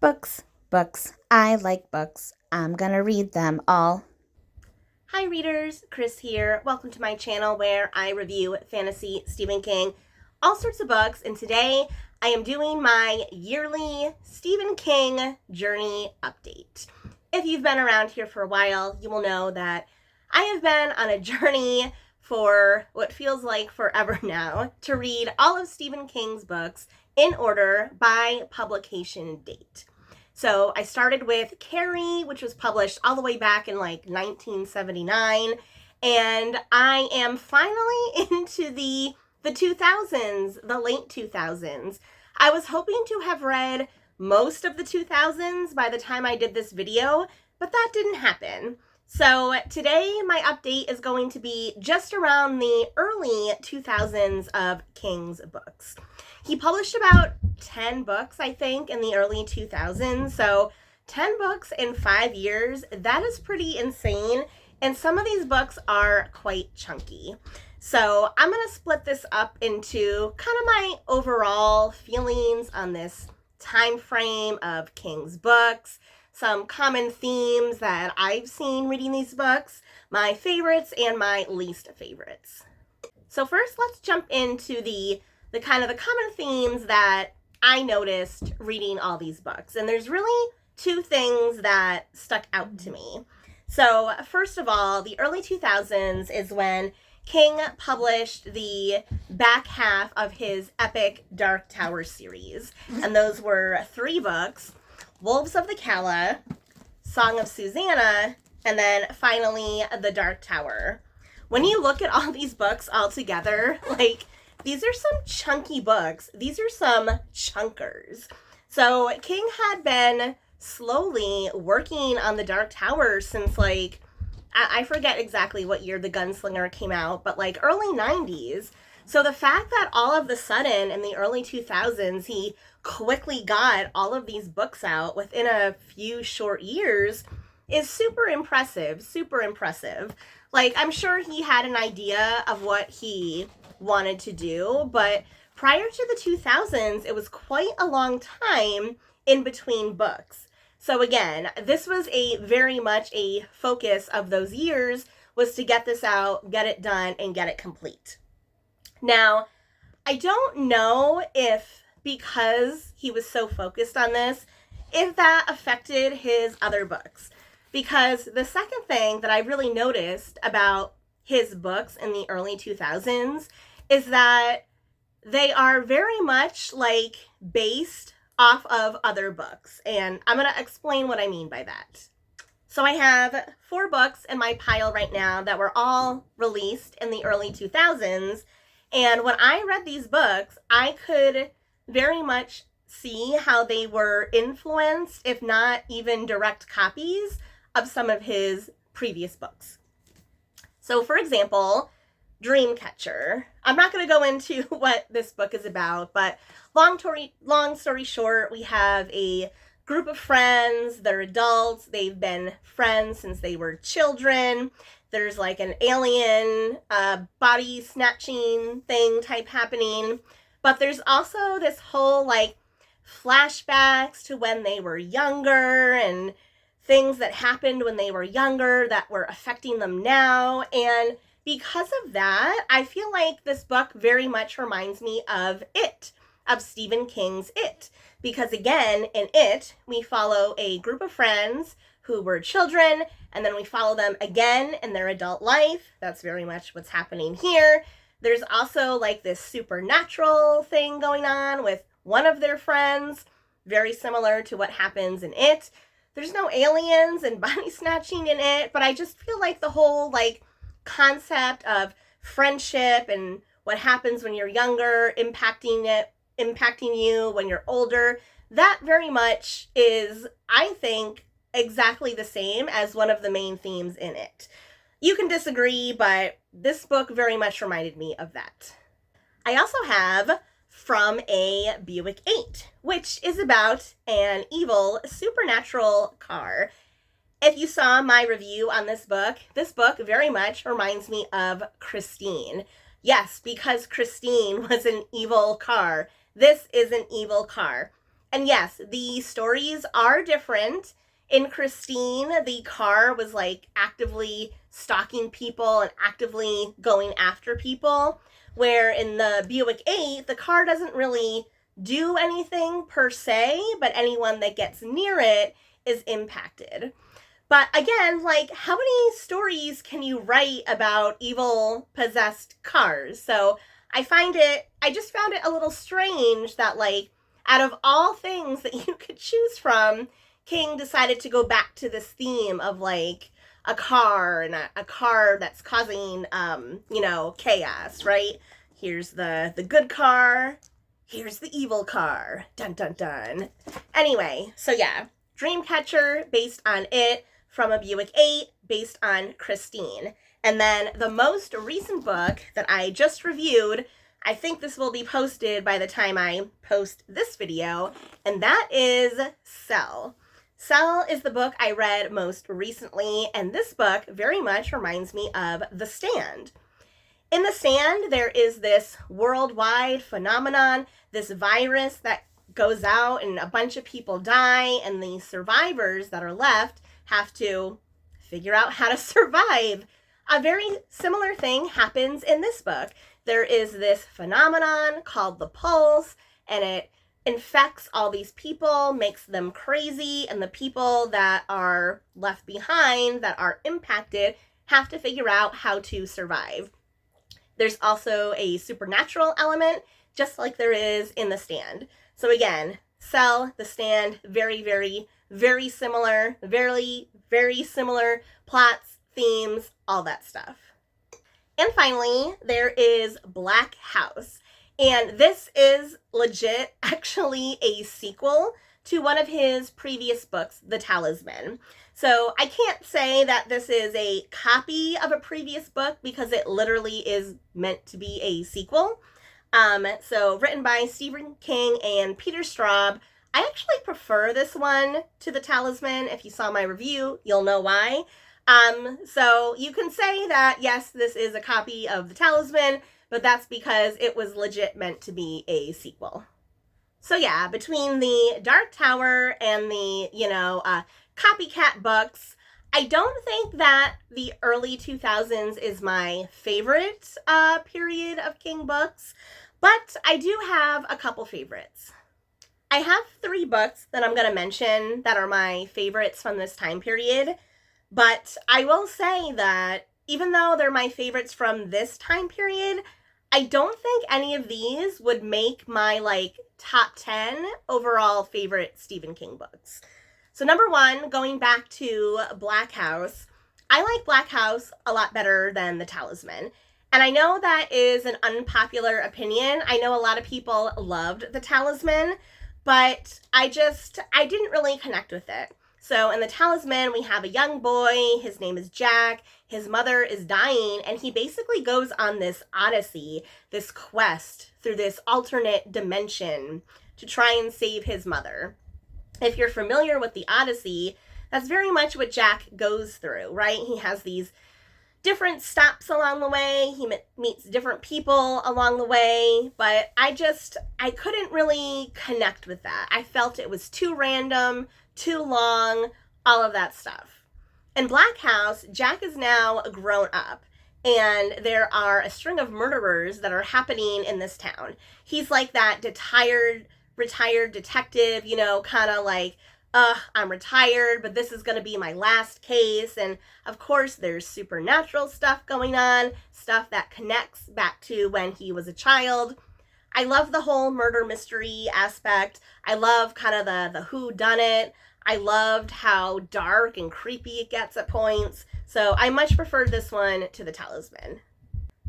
Books, books. I like books. I'm gonna read them all. Hi readers, Chris here. Welcome to my channel where I review fantasy, Stephen King, all sorts of books, and today I am doing my yearly Stephen King journey update. If you've been around here for a while, you will know that I have been on a journey for what feels like forever now to read all of Stephen King's books in order by publication date. So I started with Carrie, which was published all the way back in like 1979, and I am finally into the 2000s, the late 2000s. I was hoping to have read most of the 2000s by the time I did this video, but that didn't happen. So today my update is going to be just around the early 2000s of King's books. He published about 10 books, I think, in the early 2000s. So 10 books in 5 years, that is pretty insane. And some of these books are quite chunky. So I'm going to split this up into kind of my overall feelings on this time frame of King's books, some common themes that I've seen reading these books, my favorites and my least favorites. So first, let's jump into the kind of the common themes that I noticed reading all these books. And there's really two things that stuck out to me. So first of all, the early 2000s is when King published the back half of his epic Dark Tower series. And those were 3 books: Wolves of the Calla, Song of Susannah, and then finally The Dark Tower. When you look at all these books all together, like, these are some chunky books. These are some chunkers. So King had been slowly working on The Dark Tower since, like, I forget exactly what year The Gunslinger came out, but like early 90s. So the fact that all of the sudden in the early 2000s he quickly got all of these books out within a few short years is super impressive, super impressive. Like, I'm sure he had an idea of what he wanted to do, but prior to the 2000s, it was quite a long time in between books. So again, this was a very much a focus of those years, was to get this out, get it done, and get it complete. Now, I don't know if because he was so focused on this, if that affected his other books. Because the second thing that I really noticed about his books in the early 2000s is that they are very much like based off of other books. And I'm going to explain what I mean by that. So I have 4 books in my pile right now that were all released in the early 2000s. And when I read these books, I could very much see how they were influenced, if not even direct copies, of some of his previous books. So for example, Dreamcatcher. I'm not going to go into what this book is about, but long story short, we have a group of friends. They're adults. They've been friends since they were children. There's like an alien body snatching thing type happening. But there's also this whole like flashbacks to when they were younger and things that happened when they were younger that were affecting them now. And because of that, I feel like this book very much reminds me of It, of Stephen King's It. Because again, in It, we follow a group of friends who were children, and then we follow them again in their adult life. That's very much what's happening here. There's also like this supernatural thing going on with one of their friends, very similar to what happens in It. There's no aliens and body snatching in It, but I just feel like the whole like concept of friendship and what happens when you're younger impacting you when you're older, that very much is, I think, exactly the same as one of the main themes in It. You can disagree, but this book very much reminded me of that. I also have From A Buick 8, which is about an evil supernatural car. If you saw my review on this book very much reminds me of Christine. Yes, because Christine was an evil car. This is an evil car. And yes, the stories are different. In Christine, the car was like actively stalking people and actively going after people, where in the Buick 8, the car doesn't really do anything per se, but anyone that gets near it is impacted. But again, like, how many stories can you write about evil possessed cars? So I just found it a little strange that, like, out of all things that you could choose from, King decided to go back to this theme of, like, a car and a car that's causing, chaos, right? Here's the good car. Here's the evil car. Dun, dun, dun. Anyway, so yeah, Dreamcatcher based on it, from a Buick 8 based on Christine. And then the most recent book that I just reviewed, I think this will be posted by the time I post this video, and that is Cell. Cell is the book I read most recently, and this book very much reminds me of The Stand. In The Stand, there is this worldwide phenomenon, this virus that goes out and a bunch of people die, and the survivors that are left have to figure out how to survive. A very similar thing happens in this book. There is this phenomenon called the pulse, and it infects all these people, makes them crazy, and the people that are left behind, that are impacted, have to figure out how to survive. There's also a supernatural element, just like there is in The Stand. So again, Cell, The Stand, very, very, very similar, very, very similar plots, themes, all that stuff. And finally, there is Black House. And this is legit actually a sequel to one of his previous books, The Talisman. So I can't say that this is a copy of a previous book because it literally is meant to be a sequel. So written by Stephen King and Peter Straub. I actually prefer this one to The Talisman. If you saw my review, you'll know why. So you can say that, yes, this is a copy of The Talisman, but that's because it was legit meant to be a sequel. So yeah, between the Dark Tower and the, copycat books, I don't think that the early 2000s is my favorite period of King books, but I do have a couple favorites. I have 3 books that I'm going to mention that are my favorites from this time period, but I will say that even though they're my favorites from this time period, I don't think any of these would make my, top 10 overall favorite Stephen King books. So number 1, going back to Black House, I like Black House a lot better than The Talisman. And I know that is an unpopular opinion. I know a lot of people loved The Talisman, but I didn't really connect with it. So in The Talisman, we have a young boy, his name is Jack, his mother is dying, and he basically goes on this odyssey, this quest through this alternate dimension to try and save his mother. If you're familiar with the Odyssey, that's very much what Jack goes through, right? He has these different stops along the way. He meets different people along the way, but I couldn't really connect with that. I felt it was too random, too long, all of that stuff. In Black House, Jack is now grown up, and there are a string of murderers that are happening in this town. He's like that retired detective, kind of like, I'm retired, but this is going to be my last case. And of course, there's supernatural stuff going on, stuff that connects back to when he was a child. I love the whole murder mystery aspect. I love kind of the whodunit. I loved how dark and creepy it gets at points. So I much preferred this one to The Talisman.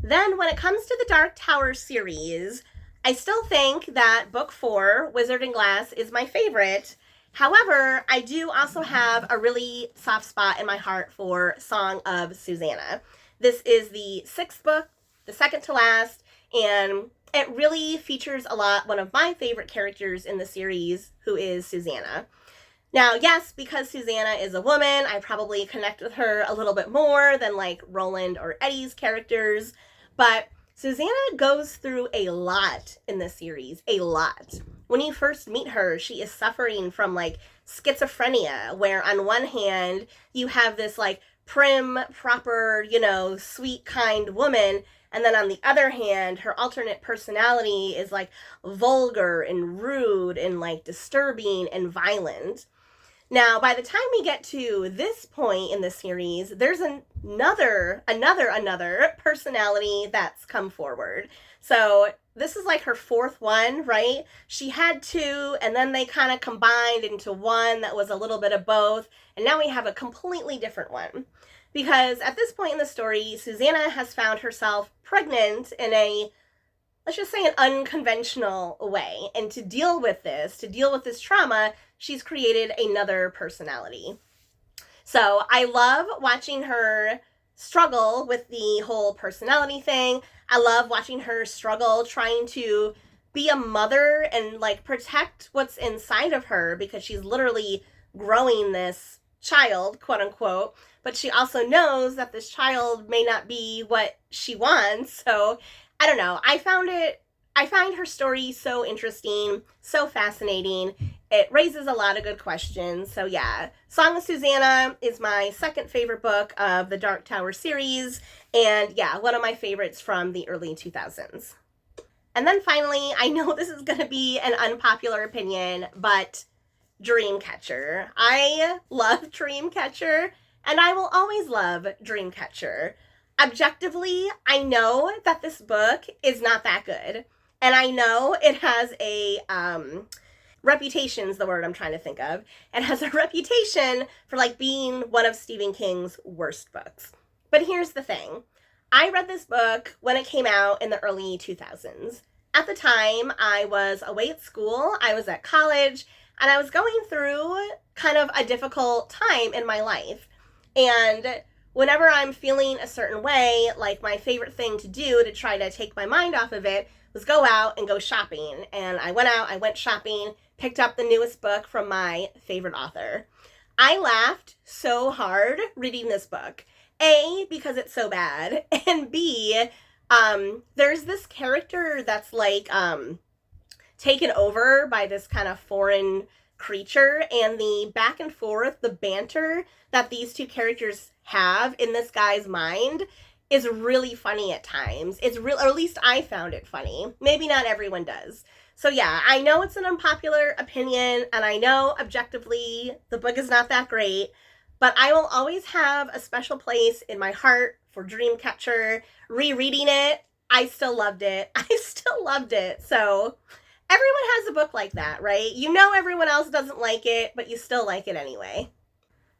Then when it comes to the Dark Tower series, I still think that book 4, Wizard and Glass, is my favorite. However, I do also have a really soft spot in my heart for Song of Susannah. This is the 6th book, the second to last, and it really features a lot one of my favorite characters in the series, who is Susannah. Now, yes, because Susannah is a woman, I probably connect with her a little bit more than like Roland or Eddie's characters, but Susannah goes through a lot in this series, a lot. when you first meet her, she is suffering from like schizophrenia, where on one hand you have this like prim, proper, sweet, kind woman, and then on the other hand, her alternate personality is like vulgar and rude and like disturbing and violent. Now, by the time we get to this point in the series, there's another personality that's come forward. So this is like her fourth one, right? She had two, and then they kind of combined into one that was a little bit of both, and now we have a completely different one. Because at this point in the story, Susannah has found herself pregnant in a, let's just say, an unconventional way. And to deal with this trauma, she's created another personality. So I love watching her struggle with the whole personality thing. I love watching her struggle trying to be a mother and like protect what's inside of her, because she's literally growing this child, quote unquote, but she also knows that this child may not be what she wants. So I don't know. I find her story so interesting, so fascinating. It raises a lot of good questions. So yeah, Song of Susannah is my second favorite book of the Dark Tower series. And yeah, one of my favorites from the early 2000s. And then finally, I know this is going to be an unpopular opinion, but Dreamcatcher. I love Dreamcatcher, and I will always love Dreamcatcher. Objectively, I know that this book is not that good. And I know it has a, reputation's the word I'm trying to think of. It has a reputation for like being one of Stephen King's worst books. But here's the thing. I read this book when it came out in the early 2000s. At the time, I was away at school, I was at college, and I was going through kind of a difficult time in my life. And whenever I'm feeling a certain way, like my favorite thing to do to try to take my mind off of it was go out and go shopping. And I went shopping, picked up the newest book from my favorite author. I laughed so hard reading this book. A, because it's so bad, and B, there's this character that's like taken over by this kind of foreign creature, and the back and forth, the banter that these two characters have in this guy's mind is really funny at times. It's real, or at least I found it funny. Maybe not everyone does. So yeah, I know it's an unpopular opinion, and I know objectively the book is not that great, but I will always have a special place in my heart for Dreamcatcher. Rereading it, I still loved it. So everyone has a book like that, right? You know everyone else doesn't like it, but you still like it anyway.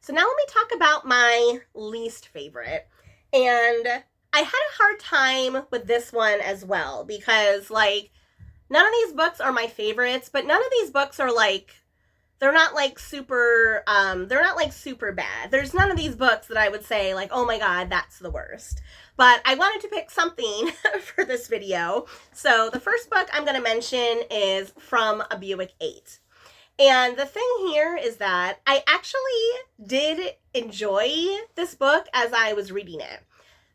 So now let me talk about my least favorite. And I had a hard time with this one as well, because like none of these books are my favorites, but none of these books are like, they're not like super bad. There's none of these books that I would say like, oh my God, that's the worst. But I wanted to pick something for this video. So the first book I'm going to mention is From A Buick 8. And the thing here is that I actually did enjoy this book as I was reading it.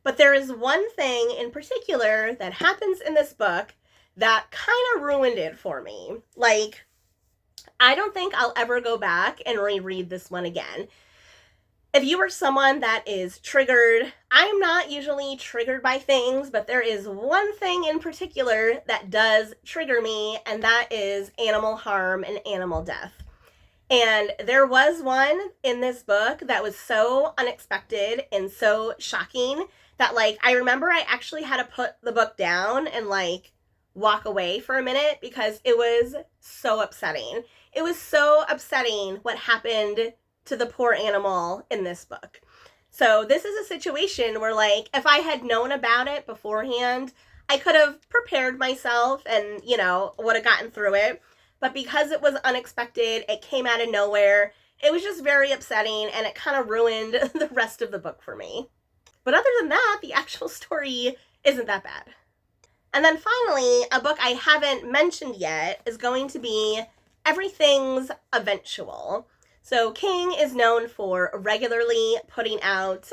But there is one thing in particular that happens in this book that kind of ruined it for me. Like, I don't think I'll ever go back and reread this one again. If you are someone that is triggered, I'm not usually triggered by things, but there is one thing in particular that does trigger me, and that is animal harm and animal death. And there was one in this book that was so unexpected and so shocking that, like, I remember I actually had to put the book down and, like, walk away for a minute because it was so upsetting. It was so upsetting what happened to the poor animal in this book. So this is a situation where, like, if I had known about it beforehand, I could have prepared myself and, would have gotten through it. But because it was unexpected, it came out of nowhere, it was just very upsetting, and it kind of ruined the rest of the book for me. But other than that, the actual story isn't that bad. And then finally, a book I haven't mentioned yet is going to be Everything's Eventual. So King is known for regularly putting out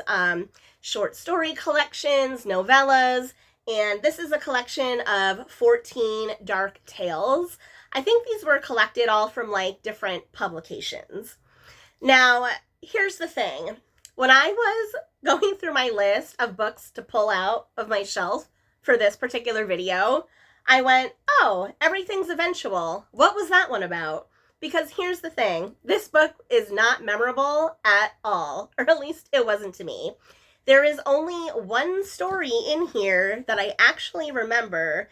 short story collections, novellas, and this is a collection of 14 dark tales. I think these were collected all from like different publications. Now, here's the thing. When I was going through my list of books to pull out of my shelf for this particular video, I went, oh, everything's Eventual. What was that one about? Because here's the thing. This book is not memorable at all, or at least it wasn't to me. There is only one story in here that I actually remember,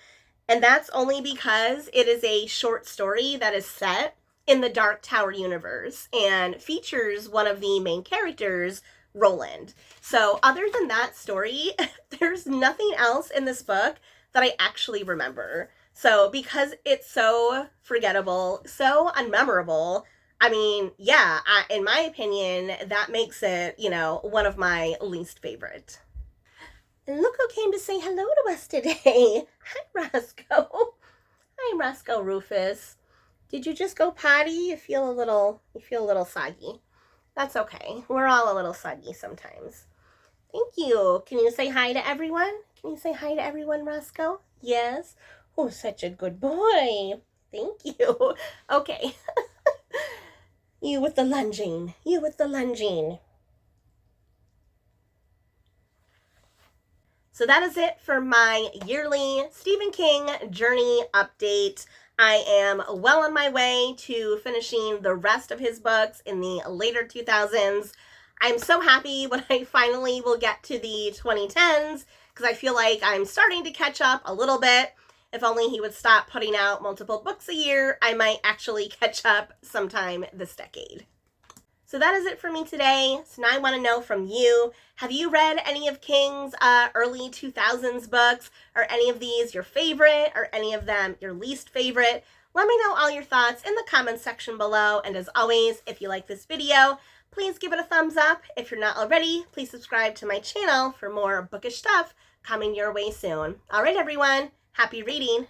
and that's only because it is a short story that is set in the Dark Tower universe and features one of the main characters, Roland. So other than that story, there's nothing else in this book that I actually remember. So because it's so forgettable, so unmemorable, I mean, yeah, in my opinion, that makes it, one of my least favorite. And look who came to say hello to us today. Hi, Roscoe. Hi, Roscoe Rufus. Did you just go potty? You feel a little soggy. That's okay. We're all a little soggy sometimes. Thank you. Can you say hi to everyone? Can you say hi to everyone, Roscoe? Yes. Oh, such a good boy. Thank you. Okay. You with the lunging. You with the lunging. So that is it for my yearly Stephen King journey update. I am well on my way to finishing the rest of his books in the later 2000s. I'm so happy when I finally will get to the 2010s because I feel like I'm starting to catch up a little bit. If only he would stop putting out multiple books a year, I might actually catch up sometime this decade. So that is it for me today. So now I want to know from you, have you read any of King's early 2000s books? Are any of these your favorite? Or any of them your least favorite? Let me know all your thoughts in the comments section below. And as always, if you like this video, please give it a thumbs up. If you're not already, please subscribe to my channel for more bookish stuff coming your way soon. All right, everyone. Happy reading.